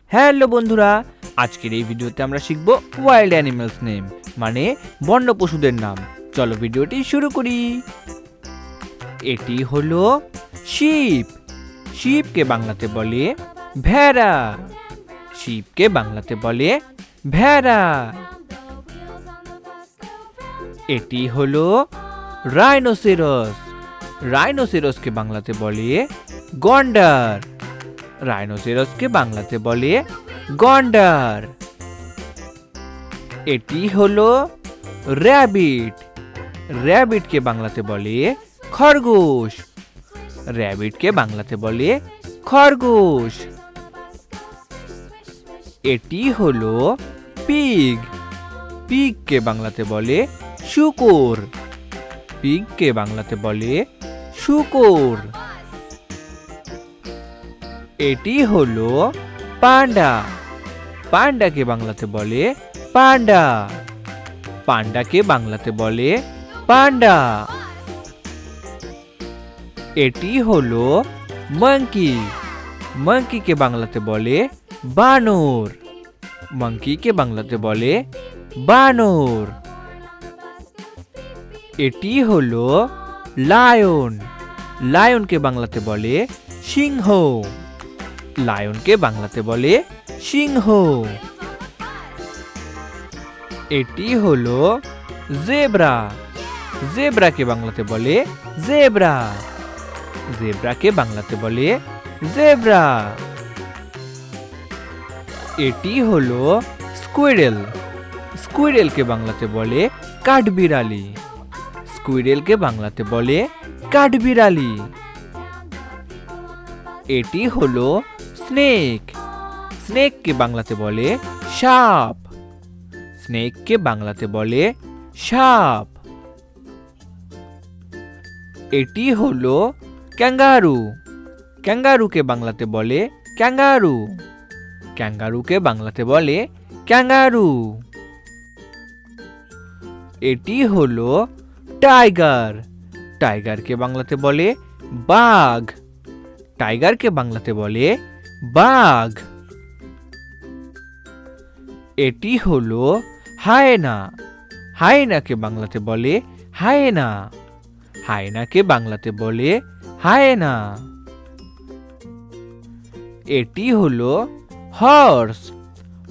Hello বন্ধুরা, আজকের এই ভিডিওতে আমরা শিখব ওয়াইল্ড অ্যানিমালস নেম মানে বন্য পশুদের নাম। চলো ভিডিওটি শুরু করি। এটি হলো শিপ। শিপকে বাংলাতে বলে ভেড়া। শিপকে বাংলাতে বলে ভেড়া। এটি হলো রাইনোসেরাস। রাইনোসেরাসকে বাংলাতে বলে গন্ডার। রাইনোসেরাসকে বাংলাতে বলে গন্ডার। এটি হলো র্যাবিট। র্যাবিটকে বাংলাতে বলে খরগোশ। র্যাবিটকে বাংলাতে বলে খরগোশ। এটি হলো পিগ। পিগকে বাংলাতে বলে শূকর। পিগকে বাংলাতে বলে শূকর। এটি হলো পান্ডা। পান্ডাকে বাংলাতে বলে পান্ডা। পান্ডাকে বাংলাতে বলে পান্ডা। এটি হলো মাঙ্কি। মাঙ্কিকে বাংলাতে বলে বানর। মাঙ্কিকে বাংলাতে বলে বানর। এটি হলো লায়ন। লায়নকে বাংলাতে বলে সিংহ। লায়নকে বাংলাতে বলে সিংহ। এটি হলো জেব্রা। জেব্রাকে বাংলাতে বলে জেব্রা। জেব্রাকে বাংলাতে বলে জেব্রা। এটি হলো স্কুইরেল। স্কুইরেলকে বাংলাতে বলে কাঠবিড়ালি। স্কুইরেলকে বাংলাতে বলে কাঠবিড়ালি। এটি হলো স্নেক। স্নেককে বাংলাতে বলে সাপ। স্নেককে বাংলাতে বলে সাপ। এটি হলো ক্যাঙ্গারু। ক্যাঙ্গারুকে বাংলাতে বলে ক্যাঙ্গারু। ক্যাঙ্গারুকে বাংলাতে বলে ক্যাঙ্গারু। এটি হলো টাইগার। টাইগারকে বাংলাতে বলে বাঘ। টাইগারকে বাংলাতে বলে বাঘ। এটি হলো হায়েনা। হায়েনাকে বাংলাতে বলে হায়েনা। হায়েনাকে বাংলাতে বলে হায়েনা। এটি হলো হর্স।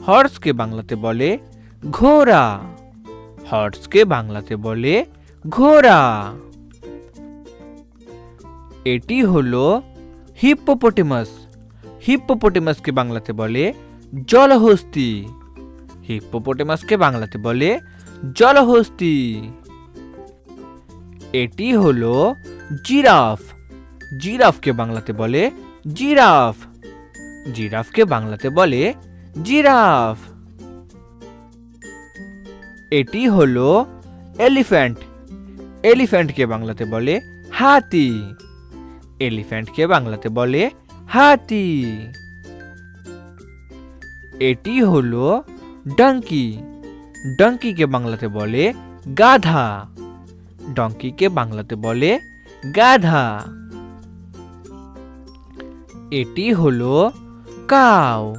হর্সকে বাংলাতে বলে ঘোড়া। হর্সকে বাংলাতে বলে ঘোড়া। এটি হলো হিপ্পোপটেমাস। হিপ্পোপটেমাসকে বাংলাতে বলে জলহস্তী। হিপ্পোপটেমাসকে বাংলাতে বলে জলহস্তী। এটি হলো জিরাফ। জিরাফকে বাংলাতে বলে জিরাফ। জিরাফকে বাংলাতে বলে জিরাফ। এটি হলো এলিফ্যান্ট। এলিফ্যান্টকে বাংলাতে বলে হাতি। এলিফ্যান্টকে বাংলাতে বলে হাতি। এটি হলো ডঙ্কি। ডঙ্কিকে বাংলাতে বলে গাধা। ডঙ্কিকে বাংলাতে বলে গাধা। এটি হলো কাউ।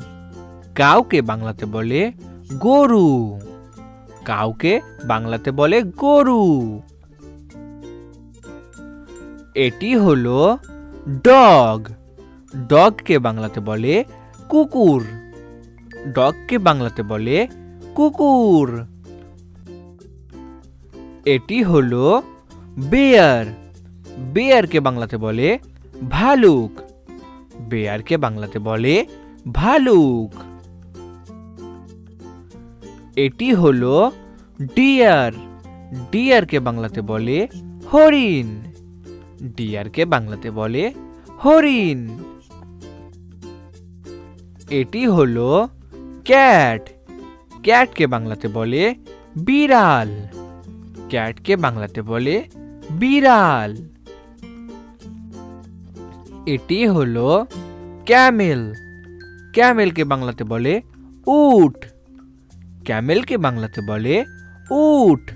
কাউকে বাংলাতে বলে গরু। কাউকে বাংলাতে বলে গরু। এটি হলো ডগ। ডগকে বাংলাতে বলে কুকুর। ডগকে বাংলাতে বলে কুকুর। এটি হলো বেয়ার। বেয়ারকে বাংলাতে বলে ভালুক। বেয়ারকে বাংলাতে বলে ভালুক। এটি হলো ডিয়ার। ডিয়ারকে বাংলাতে বলে হরিণ। ডিয়ারকে বাংলাতে বলে হরিণ। এটি হলো ক্যাট। ক্যাটকে বাংলাতে বলে বিড়াল। ক্যাটকে বাংলাতে বলে বিড়াল। এটি হলো ক্যামেল। ক্যামেলকে বাংলাতে বলে উট। ক্যামেলকে বাংলাতে বলে উট।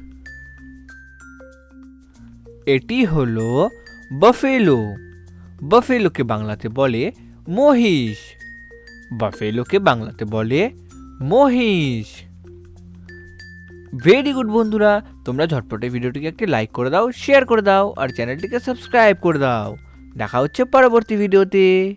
এটি হলো বাফেলো। বাফেলোকে বাংলাতে বলে মহিষ। বাফেলোকে বাংলাতে বলে মহিষ। ভেরি গুড বন্ধুরা, তোমরা ঝটপটে ভিডিওটিকে একটি লাইক করে দাও, শেয়ার করে দাও আর চ্যানেলটিকে সাবস্ক্রাইব করে দাও। দেখা হচ্ছে পরবর্তী ভিডিওতে।